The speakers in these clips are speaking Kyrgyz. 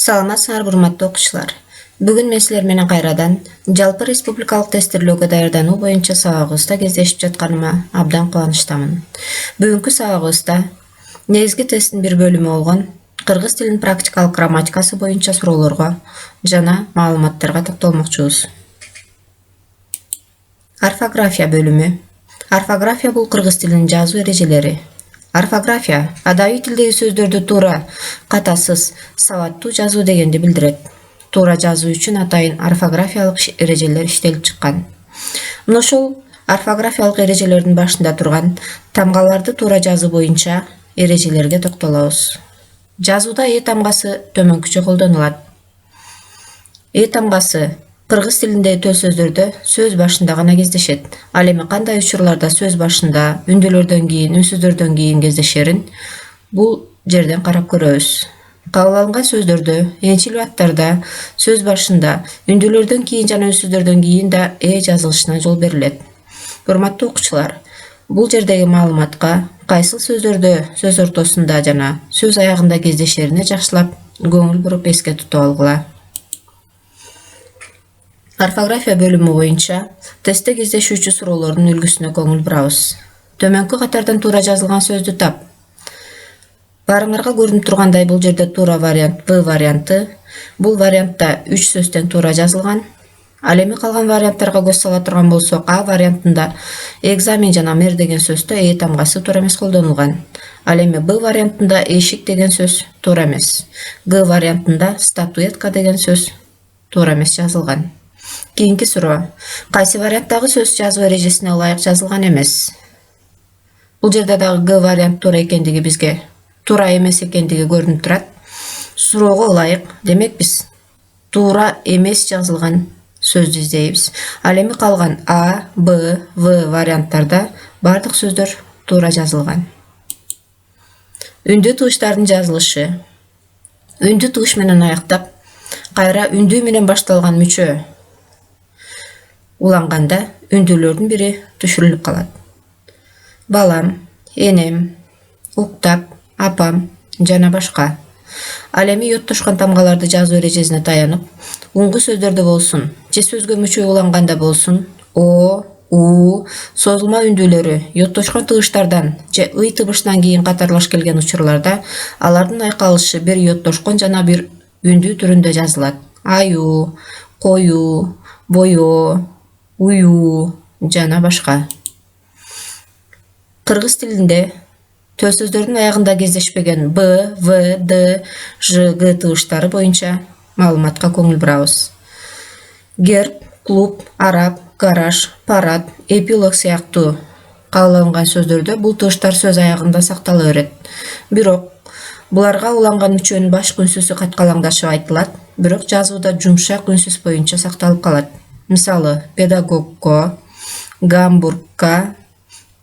Саламатсыңар урматтуу окуучулар. Бүгүн мен силер менен кайрадан жалпы республикалык тесттөөлөөгө даярдануу боюнча сабагыбызда кездешип жатканыма абдан кубанычтамын. Бүгүнкү сабагыбызда негизги тесттин бир бөлүмү болгон кыргыз тилинин практикалык грамматикасы боюнча суроолорго жана маалыматтарга токтолмокчубуз. Орфография бөлүмү. Орфография бул кыргыз тилинин жазуу эрежелери. Орфография адабий тилдеги сөздөрдү туура, катасыз, сабаттуу жазуу дегенди билдирет. Туура жазуу үчүн атайын орфографиялык эрежелер иштелип чыккан. Мына ошол орфографиялык эрежелердин башында турган тамгаларды туура жазуу боюнча эрежелерге токтолобуз. Жазууда тамгасы төмөнкүчө колдонулат. Тамгасы кыргыз тилиндеги төл сөздөрдө сөз башында гана кездешет. Ал эми кандай учурларда сөз башында, үндүүлөрдөн кийин, үнсүздөрдөн кийин кездешерин бул жерден карап көрөбүз. Кабыл алынган сөздөрдө, энчилүү аттарда сөз башында, үндүүлөрдөн кийин жана үнсүздөрдөн кийин да жазылышына жол берилет. Урматтуу окуучулар, бул жердеги маалыматка кайсыл сөздөрдө сөз ортосунда жана сөз аягында кездешерине жакшылап көңүл буруп эске тутуп алгыла. Орфография бөлүмү боюнча тестте кездешүүчү суроолордун үлгүсүнө көңүл бурабыз. Төмөнкү катардан туура жазылган сөздү тап. Барыңарга көрүнүп тургандай бул жерде туура вариант В варианты. Бул вариантта 3 сөз тең туура жазылган. Ал эми калган варианттарга көз сала турган болсок, А вариантында экзамен жана мэр деген сөздө тамгасы туура эмес колдонулган. Ал эми Б вариантында эшик деген сөз туура эмес. Г вариантында статуэтка деген сөз туура эмес жазылган. Кийинки суроо. Кайсы варианттагы сөз жазуу эрежесине ылайык жазылган эмес? Бул жерде дагы Г вариант туура экендиги бизге туура эмес экендиги көрүнүп турат. Суроого ылайык, демек биз туура эмес жазылган сөздү издейбиз. Ал эми калган А, Б, В варианттарда бардык сөздөр туура жазылган. Үндүү тууштардын жазылышы. Үндүү тууш менен аяктап, кайра үндүү менен башталган мүчө уланганда үндүүлөрдүн бири түшүрүлүп калат. Балам, энем, уктап, апам жана башка. Ал эми йоттошкон тамгаларды жазуу эрежесине таянып, уңгу сөздөрдө болсун, же сөзгө мүчө уланганда болсун, О, У, созулма үндүүлөрү йоттошкон тыгыштардан же ый тыбышынан кийин катарлаш келген учурларда алардын айкалышы бир йоттошкон жана бир үндүү түрүндө жазылат. Аю, кою, бою, уюу жана башка. Кыргыз тилинде төл сөздөрдүн аягында кездешпеген Б, В, Д, Ж, Г тыгыштары боюнча маалыматка көңүл бурабыз. Герб, клуб, араб, гараж, парад, эпилог сыяктуу кабыл алынган сөздөрдө бул тыгыштар сөз аягында сактала берет. Бирок буларга уланган мүчөнүн башкы үнсүсү каткалаңдашып айтылат, бирок жазууда жумшак үнсүс боюнча сакталып калат. Мисалы, педагогко, гамбургка,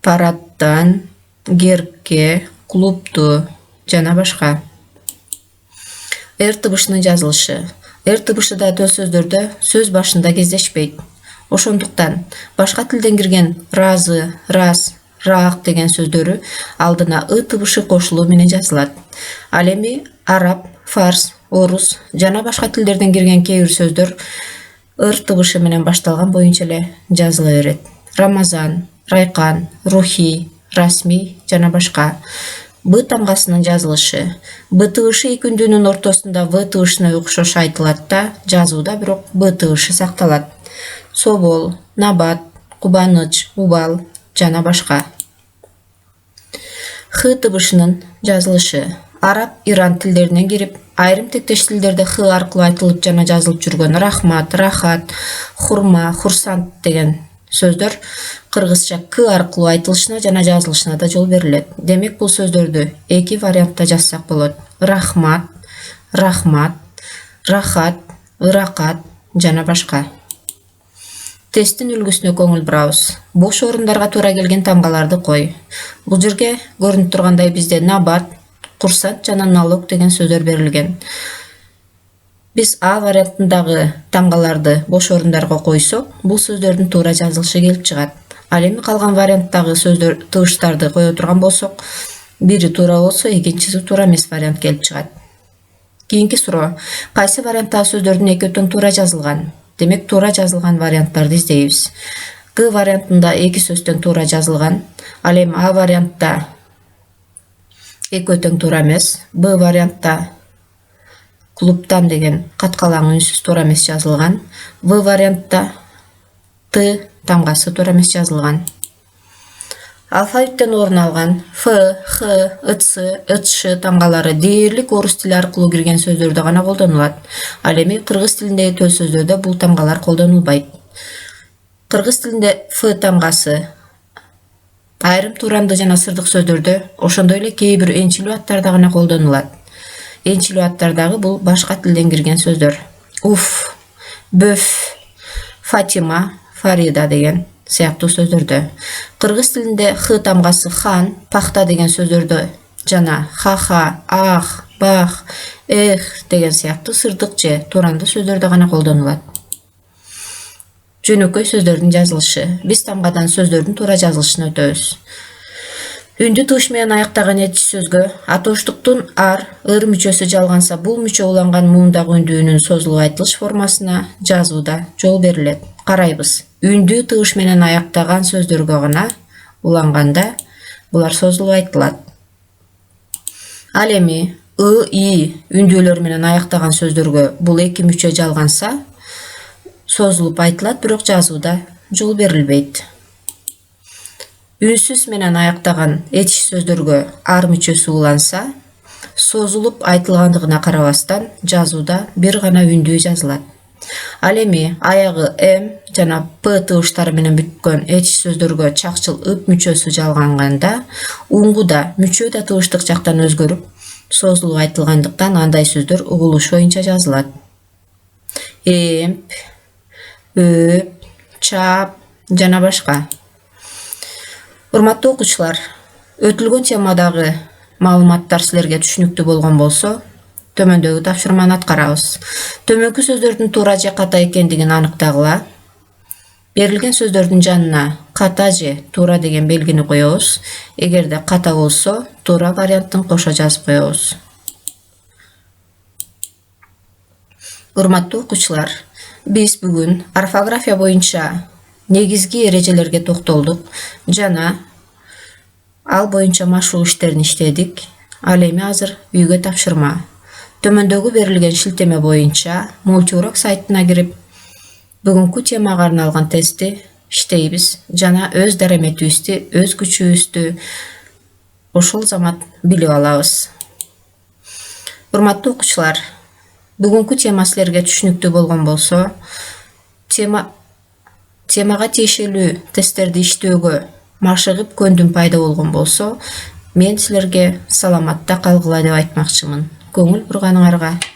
парадтан, гербке, клубту жана башка. Р тыбышынын жазылышы. Р тыбышы да төл сөздөрдө сөз башында кездешпейт. Ошондуктан башка тилден кирген разы, раз, раак деген сөздөрү алдына ы тыбышы кошулуу менен жазылат. Ал эми араб, фарс, орус жана башка тилдерден кирген кээ бир сөздөр ыр тыбышы менен башталган боюнча эле жазыла берет. Рамазан, райкан, рухий, расмий жана башка. Б тамгасынын жазылышы. Б тыбышы эки үндүүнүн ортосунда В тыбышына окшош айтылат да, жазууда бирок Б тыбышы сакталат. Собол, набат, кубаныч, убал жана башка. Х тыбышынын жазылышы. Араб, иран тилдеринен кирип, айрым тектеш тилдерде Х аркылуу айтылып жана жазылып жүргөн рахмат, рахат, хурма, хурсант деген сөздөр кыргызча К аркылуу айтылышына жана жазылышына да жол берилет. Демек бул сөздөрдү эки вариантта жазсак болот. Рахмат, рахмат, рахат, ыракат жана башка. Тесттин үлгүсүнө көңүл бурабыз. Бош орундарга туура келген тамгаларды кой. Бул жерге көрүнүп тургандай бизде набат, курсант жана налог деген сөздөр берилген. Биз А вариантындагы тамгаларды бош орундарга койсок, бул сөздөрдүн туура жазылышы келип чыгат. Ал эми калган варианттагы сөздөр тыгыштарды кое турган болсок, бири туура болсо, экинчиси туура эмес вариант келип чыгат. Кийинки суроо. Кайсы варианттагы сөздөрдүн экөө тең туура жазылган? Демек, туура жазылган варианттарды издейбиз. Г вариантында эки сөз тең туура жазылган. Ал эми А вариантта экөө тең туура эмес. Б вариантта клубтан деген каткалаң үнсүз туура эмес жазылган. В вариантта Т тамгасы туура эмес жазылган. Алфавиттен орун алган Ф, Х, ыц, ытш тамгалары дээрлик орус тили аркылуу кирген сөздөрдө гана колдонулат. Ал эми кыргыз тилиндеги төл сөздөрдө бул тамгалар колдонулбайт. Кыргыз тилинде Ф тамгасы айрым туурамдуу жана сырдык сөздөрдө, ошондой эле кээ бир энчилүү аттарда гана колдонулат. Энчилүү аттардагы бул башка тилден кирген сөздөр. Уф, бөф, Фатима, Фарида деген сыяктуу сөздөрдө. Кыргыз тилинде Х тамгасы хан, пахта деген сөздөрдө жана ха-ха, ах, бах, эх деген сыяктуу сырдык же туурамдуу сөздөрдө гана колдонулат. Жөнөкөй сөздөрдүн жазылышы. Биз тамгадан сөздөрдүн туура жазылышын өтөбүз. Үндү тыш менен аяктаган этиш сөзгө атооштуктун ар, ыр мүчөсү жалганса, бул мүчө уланган муундагы үндүүнүн созулуп айтылыш формасына жазууда жол берилет. Карайбыз. Үндү тыш менен аяктаган сөздөргө гана уланганда булар созулуп айтылат. Ал эми ы, и үндүүлөр менен аяктаган сөздөргө бул эки мүчө жалганса, созулуп айтылат, бирок жазууда жол берилбейт. Үнсүз менен аяктаган этиш сөздөргө ар мүчөсү уланса, созулуп айтылгандыгына карабастан жазууда бир гана үндүү жазылат. Ал эми аягы м жана п тыштары менен бүткөн этиш сөздөргө чакчыл ып мүчөсү жалганганда, уңгуда мүчө да тыштык жактан өзгөрүп, созулуп айтылгандыктан андай сөздөр угулуш боюнча жазылат. Эмп, өп, чап жана башка. Урматтуу окуучулар, өтүлгөн темадагы маалыматтар силерге түшүнүктүү болгон болсо, төмөндөгү тапшырманы аткарабыз. Төмөнкү сөздөрдүн туура же ката экендигин аныктагыла. Берилген сөздөрдүн жанына ката же туура деген белгини коебуз. Эгерде ката болсо, туура варианттын кошо жазып коебуз. Урматтуу окуучулар, биз бүгүн орфография боюнча негизги эрежелерге токтолдук жана ал боюнча машыгуу иштерин иштедик. Ал эми азыр үйгө тапшырма. Төмөндөгү берилген шилтеме боюнча мультиурок сайтына кирип, бүгүнкү темага арналган тестти иштейбиз жана өз дараметибизди, өз күчүбүздү ошол замат билип алабыз. Урматтуу окуучулар, бүгүнкү тема силерге түшүнүктүү болгон болсо, темага тиешелүү тесттерди иштөөгө машыгып көндүм пайда болгон болсо, мен силерге саламатта калгыла деп айтмакчымын. Көңүл бурганыңарга